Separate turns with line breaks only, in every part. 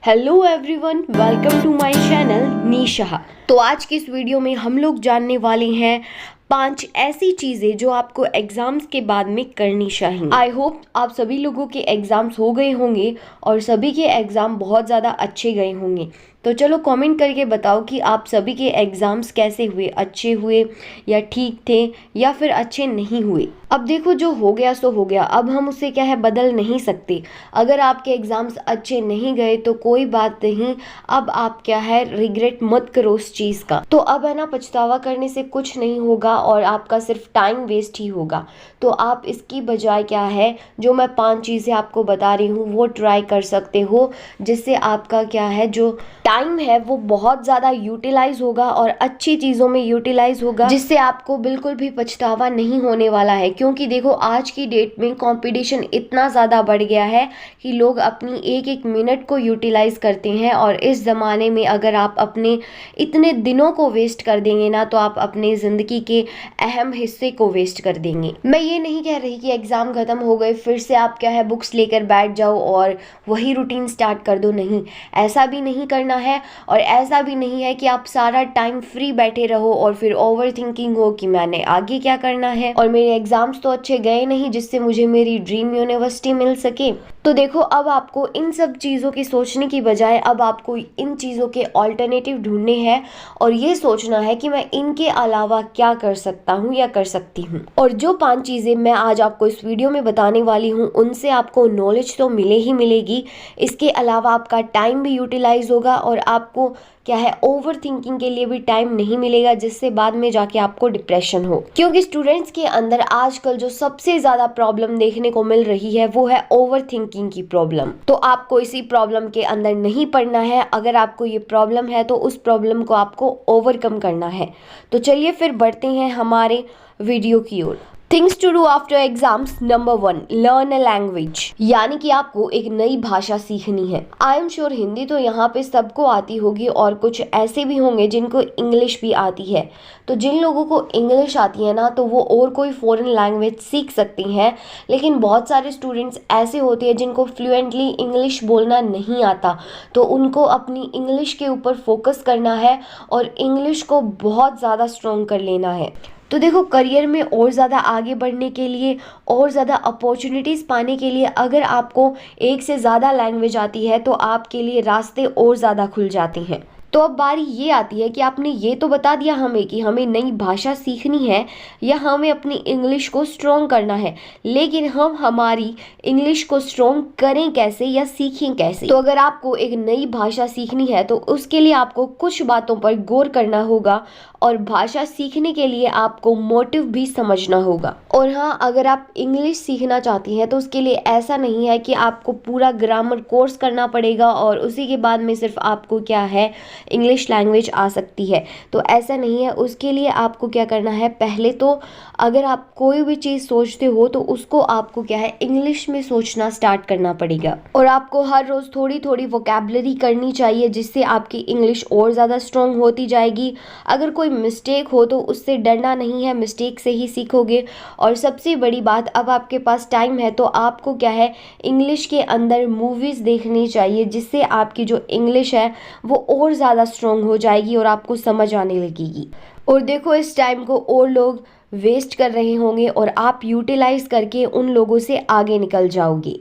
Hello everyone, welcome to my channel Nisha. तो आज की इस वीडियो में हम लोग जानने वाले हैं 5 ऐसी चीज़ें जो आपको एग्ज़ाम्स के बाद में करनी चाहिए। आई होप आप सभी लोगों के एग्ज़ाम्स हो गए होंगे और सभी के एग्ज़ाम बहुत ज़्यादा अच्छे गए होंगे। तो चलो कमेंट करके बताओ कि आप सभी के एग्ज़ाम्स कैसे हुए, अच्छे हुए या ठीक थे या फिर अच्छे नहीं हुए। अब देखो, जो हो गया सो हो गया, अब हम उसे क्या है बदल नहीं सकते। अगर आपके एग्ज़ाम्स अच्छे नहीं गए तो कोई बात नहीं, अब आप क्या है रिग्रेट मत करो उस चीज़ का। तो अब है ना, पछतावा करने से कुछ नहीं होगा और आपका सिर्फ टाइम वेस्ट ही होगा। तो आप इसकी बजाय क्या है, जो मैं 5 चीज़ें आपको बता रही हूँ वो ट्राई कर सकते हो, जिससे आपका क्या है जो टाइम है वो बहुत ज़्यादा यूटिलाइज होगा और अच्छी चीज़ों में यूटिलाइज होगा, जिससे आपको बिल्कुल भी पछतावा नहीं होने वाला है। क्योंकि देखो, आज की डेट में कंपटीशन इतना ज़्यादा बढ़ गया है कि लोग अपनी एक एक मिनट को यूटिलाइज करते हैं। और इस ज़माने में अगर आप अपने इतने दिनों को वेस्ट कर देंगे ना, तो आप अपने ज़िंदगी के अहम हिस्से को वेस्ट कर देंगे। मैं ये नहीं कह रही कि एग्ज़ाम ख़त्म हो गए फिर से आप क्या है बुक्स लेकर बैठ जाओ और वही रूटीन स्टार्ट कर दो, नहीं, ऐसा भी नहीं करना है। और ऐसा भी नहीं है कि आप सारा टाइम फ्री बैठे रहो और फिर ओवर थिंकिंग हो कि मैंने आगे क्या करना है और मेरे एग्जाम्स तो अच्छे गए नहीं जिससे मुझे मेरी ड्रीम यूनिवर्सिटी मिल सके। तो देखो, अब आपको इन सब चीज़ों की सोचने की बजाय अब आपको इन चीज़ों के ऑल्टरनेटिव ढूंढने हैं और ये सोचना है कि मैं इनके अलावा क्या कर सकता हूँ या कर सकती हूँ। और जो 5 चीज़ें मैं आज आपको इस वीडियो में बताने वाली हूँ, उनसे आपको नॉलेज तो मिले ही मिलेगी, इसके अलावा आपका टाइम भी यूटिलाइज होगा और आपको क्या है ओवर थिंकिंग के लिए भी टाइम नहीं मिलेगा, जिससे बाद में जाके आपको डिप्रेशन हो। क्योंकि स्टूडेंट्स के अंदर आजकल जो सबसे ज़्यादा प्रॉब्लम देखने को मिल रही है वो है ओवर थिंकिंग की प्रॉब्लम। तो आपको इसी प्रॉब्लम के अंदर नहीं पड़ना है। अगर आपको ये प्रॉब्लम है तो उस प्रॉब्लम को आपको ओवरकम करना है। तो चलिए फिर बढ़ते हैं हमारे वीडियो की ओर। Things to do after exams. Number 1, learn a language, यानी कि आपको एक नई भाषा सीखनी है। आई एम श्योर हिंदी तो यहाँ पे सबको आती होगी और कुछ ऐसे भी होंगे जिनको इंग्लिश भी आती है। तो जिन लोगों को इंग्लिश आती है ना, तो वो और कोई फॉरेन लैंग्वेज सीख सकती हैं। लेकिन बहुत सारे स्टूडेंट्स ऐसे होते हैं जिनको फ्लुएंटली इंग्लिश बोलना नहीं आता, तो उनको अपनी इंग्लिश के ऊपर फोकस करना है और इंग्लिश को बहुत ज़्यादा स्ट्रॉन्ग कर लेना है। तो देखो, करियर में और ज़्यादा आगे बढ़ने के लिए और ज़्यादा अपॉर्चुनिटीज़ पाने के लिए अगर आपको एक से ज़्यादा लैंग्वेज आती है तो आपके लिए रास्ते और ज़्यादा खुल जाते हैं। तो अब बारी ये आती है कि आपने ये तो बता दिया हमें कि हमें नई भाषा सीखनी है या हमें अपनी इंग्लिश को स्ट्रॉन्ग करना है, लेकिन हम हमारी इंग्लिश को स्ट्रॉन्ग करें कैसे या सीखें कैसे? तो अगर आपको एक नई भाषा सीखनी है तो उसके लिए आपको कुछ बातों पर गौर करना होगा और भाषा सीखने के लिए आपको मोटिव भी समझना होगा। और हाँ, अगर आप इंग्लिश सीखना चाहती हैं तो उसके लिए ऐसा नहीं है कि आपको पूरा ग्रामर कोर्स करना पड़ेगा और उसी के बाद में सिर्फ आपको क्या है इंग्लिश लैंग्वेज आ सकती है। तो ऐसा नहीं है। उसके लिए आपको क्या करना है, पहले तो अगर आप कोई भी चीज़ सोचते हो तो उसको आपको क्या है इंग्लिश में सोचना स्टार्ट करना पड़ेगा। और आपको हर रोज़ थोड़ी थोड़ी वोकैबुलरी करनी चाहिए, जिससे आपकी इंग्लिश और ज़्यादा स्ट्रॉन्ग होती जाएगी। अगर कोई मिस्टेक हो तो उससे डरना नहीं है, मिस्टेक से ही सीखोगे। और सबसे बड़ी बात, अब आपके पास टाइम है तो आपको क्या है इंग्लिश के अंदर मूवीज़ देखनी चाहिए, जिससे आपकी जो इंग्लिश है वो और ज़्यादा स्ट्रॉन्ग हो जाएगी और आपको समझ आने लगेगी। और देखो, इस टाइम को और लोग वेस्ट कर रहे होंगे और आप यूटिलाइज करके उन लोगों से आगे निकल जाओगे।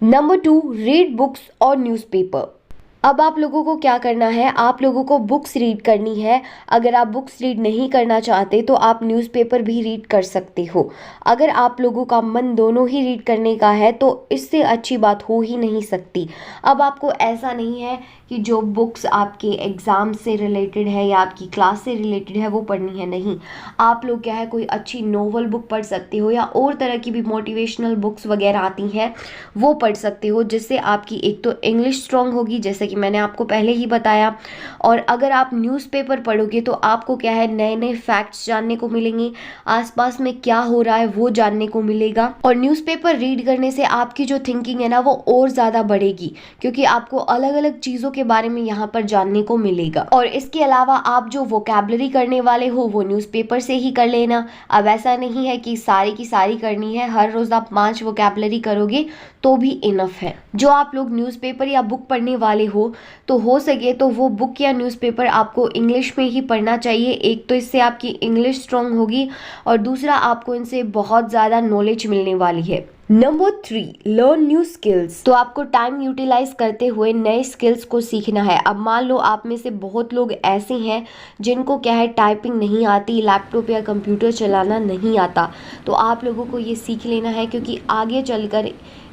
नंबर 2, रीड बुक्स और न्यूज़पेपर। अब आप लोगों को क्या करना है, आप लोगों को बुक्स रीड करनी है। अगर आप बुक्स रीड नहीं करना चाहते तो आप न्यूज़पेपर भी रीड कर सकते हो। अगर आप लोगों का मन दोनों ही रीड करने का है तो इससे अच्छी बात हो ही नहीं सकती। अब आपको ऐसा नहीं है कि जो बुक्स आपके एग्ज़ाम से रिलेटेड है या आपकी क्लास से रिलेटेड है वो पढ़नी है, नहीं। आप लोग क्या है कोई अच्छी नोवेल बुक पढ़ सकते हो या और तरह की भी मोटिवेशनल बुक्स वगैरह आती हैं वो पढ़ सकते हो, जिससे आपकी एक तो इंग्लिश स्ट्रॉन्ग होगी, जैसे कि मैंने आपको पहले ही बताया। और अगर आप न्यूज़पेपर पढ़ोगे तो आपको क्या है नए नए फैक्ट्स जानने को मिलेंगे, आसपास में क्या हो रहा है वो जानने को मिलेगा। और न्यूज़पेपर रीड करने से आपकी जो थिंकिंग है ना वो और ज़्यादा बढ़ेगी, क्योंकि आपको अलग अलग चीज़ों के बारे में यहाँ पर जानने को मिलेगा। और इसके अलावा आप जो वोकैबुलरी करने वाले हो वो न्यूज़पेपर से ही कर लेना। अब ऐसा नहीं है कि सारी की सारी करनी है, हर रोज़ आप 5 वोकैबुलरी करोगे तो भी इनफ है। जो आप लोग न्यूज़पेपर या बुक पढ़ने वाले हो हो तो हो सके तो वो बुक या न्यूज़पेपर आपको इंग्लिश में ही पढ़ना चाहिए। एक तो इससे आपकी इंग्लिश स्ट्रांग होगी और दूसरा आपको इनसे बहुत ज़्यादा नॉलेज मिलने वाली है। Number 3, learn new skills. तो आपको टाइम यूटिलाइज करते हुए नए स्किल्स को सीखना है। अब मान लो आप में से बहुत लोग ऐसे हैं जिनको क्या है टाइपिंग नहीं आती, लैपटॉप या कंप्यूटर चलाना नहीं आता, तो आप लोगों को ये सीख लेना है क्योंकि आगे चलकर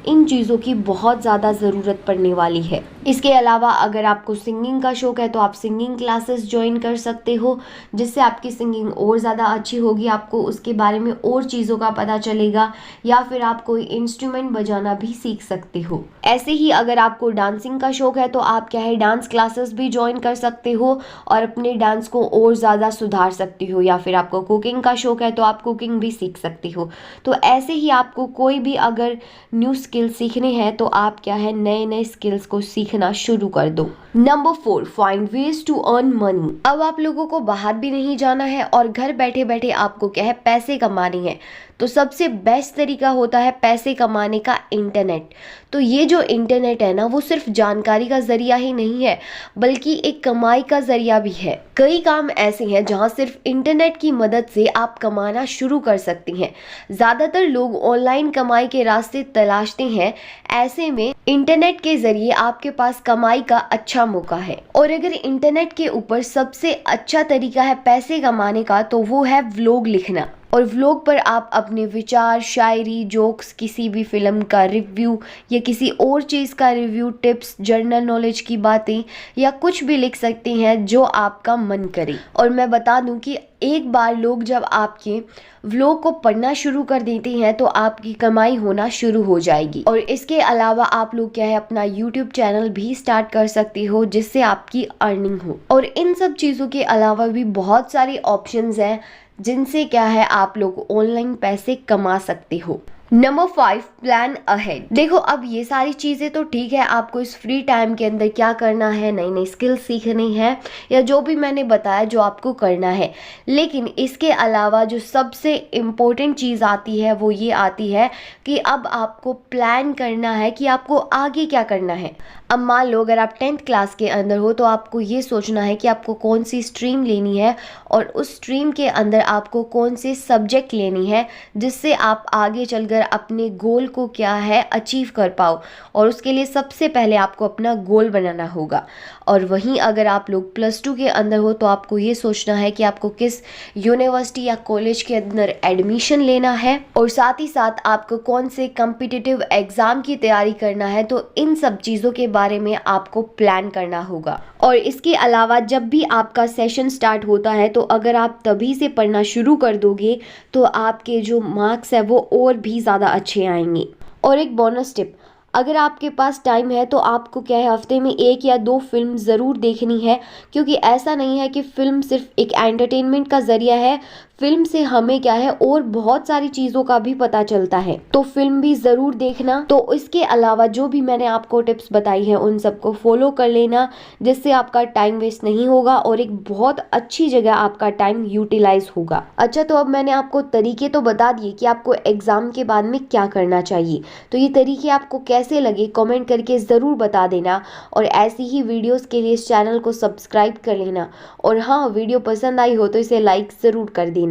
इन चीज़ों की बहुत ज़्यादा ज़रूरत पड़ने वाली है। इसके अलावा अगर आपको सिंगिंग का शौक़ है तो आप सिंगिंग क्लासेस ज्वाइन कर सकते हो, जिससे आपकी सिंगिंग और ज़्यादा अच्छी होगी, आपको उसके बारे में और चीज़ों का पता चलेगा, या फिर आप कोई इंस्ट्रूमेंट बजाना भी सीख सकते हो। ऐसे ही अगर आपको डांसिंग का शौक़ है तो आप क्या है डांस क्लासेस भी ज्वाइन कर सकते हो और अपने डांस को और ज़्यादा सुधार सकते हो, या फिर आपको कुकिंग का शौक़ है तो आप कुकिंग भी सीख सकते हो। तो ऐसे ही आपको कोई भी अगर न्यू स्किल्स सीखने हैं तो आप क्या है नए नए स्किल्स को सीखना शुरू कर दो। Number 4, find ways to earn money. अब आप लोगों को बाहर भी नहीं जाना है और घर बैठे बैठे आपको क्या है पैसे कमाने हैं, तो सबसे बेस्ट तरीका होता है पैसे कमाने का इंटरनेट। तो ये जो इंटरनेट है ना वो सिर्फ जानकारी का जरिया ही नहीं है बल्कि एक कमाई का जरिया भी है। कई काम ऐसे हैं जहां सिर्फ इंटरनेट की मदद से आप कमाना शुरू कर सकती हैं। ज़्यादातर लोग ऑनलाइन कमाई के रास्ते तलाशते हैं, ऐसे में इंटरनेट के जरिए आपके पास कमाई का अच्छा मौका है। और अगर इंटरनेट के ऊपर सबसे अच्छा तरीका है पैसे कमाने का तो वो है व्लॉग लिखना। और व्लॉग पर आप अपने विचार, शायरी, जोक्स, किसी भी फिल्म का रिव्यू या किसी और चीज़ का रिव्यू, टिप्स, जर्नल नॉलेज की बातें या कुछ भी लिख सकते हैं जो आपका मन करे। और मैं बता दूं कि एक बार लोग जब आपके व्लॉग को पढ़ना शुरू कर देते हैं तो आपकी कमाई होना शुरू हो जाएगी। और इसके अलावा आप लोग क्या है अपना YouTube चैनल भी स्टार्ट कर सकते हो जिससे आपकी अर्निंग हो। और इन सब चीज़ों के अलावा भी बहुत सारे ऑप्शंस हैं जिनसे क्या है आप लोग ऑनलाइन पैसे कमा सकते हो। Number 5, plan ahead. देखो अब ये सारी चीज़ें तो ठीक है, आपको इस फ्री टाइम के अंदर क्या करना है, नई नई स्किल्स सीखनी है या जो भी मैंने बताया जो आपको करना है, लेकिन इसके अलावा जो सबसे इम्पोर्टेंट चीज़ आती है वो ये आती है कि अब आपको प्लान करना है कि आपको आगे क्या करना है। अब मान लो अगर आप 10th क्लास के अंदर हो तो आपको ये सोचना है कि आपको कौन सी स्ट्रीम लेनी है और उस स्ट्रीम के अंदर आपको कौन से सब्जेक्ट लेनी है जिससे आप आगे चलकर अपने गोल को क्या है अचीव कर पाओ। और उसके लिए सबसे पहले आपको अपना गोल बनाना होगा। और वहीं अगर आप लोग +2 के अंदर हो तो आपको ये सोचना है कि आपको किस यूनिवर्सिटी या कॉलेज के अंदर एडमिशन लेना है और साथ ही साथ आपको कौन से कॉम्पिटिटिव एग्ज़ाम की तैयारी करना है। तो इन सब चीज़ों के बारे में आपको प्लान करना होगा। और इसके अलावा जब भी आपका सेशन स्टार्ट होता है तो अगर आप तभी से पढ़ना शुरू कर दोगे तो आपके जो मार्क्स है वो और भी ज़्यादा अच्छे आएंगे। और एक बोनस टिप, अगर आपके पास टाइम है तो आपको क्या है हफ्ते में 1 या 2 फिल्म ज़रूर देखनी है, क्योंकि ऐसा नहीं है कि फ़िल्म सिर्फ एक एंटरटेनमेंट का ज़रिया है। फिल्म से हमें क्या है और बहुत सारी चीज़ों का भी पता चलता है, तो फिल्म भी ज़रूर देखना। तो इसके अलावा जो भी मैंने आपको टिप्स बताई हैं उन सबको फॉलो कर लेना, जिससे आपका टाइम वेस्ट नहीं होगा और एक बहुत अच्छी जगह आपका टाइम यूटिलाइज होगा। अच्छा, तो अब मैंने आपको तरीके तो बता दिए कि आपको एग्ज़ाम के बाद में क्या करना चाहिए। तो ये तरीके आपको कैसे लगे कमेंट करके ज़रूर बता देना। और ऐसी ही वीडियोज़ के लिए इस चैनल को सब्सक्राइब कर लेना। और हाँ, वीडियो पसंद आई हो तो इसे लाइक ज़रूर कर देना।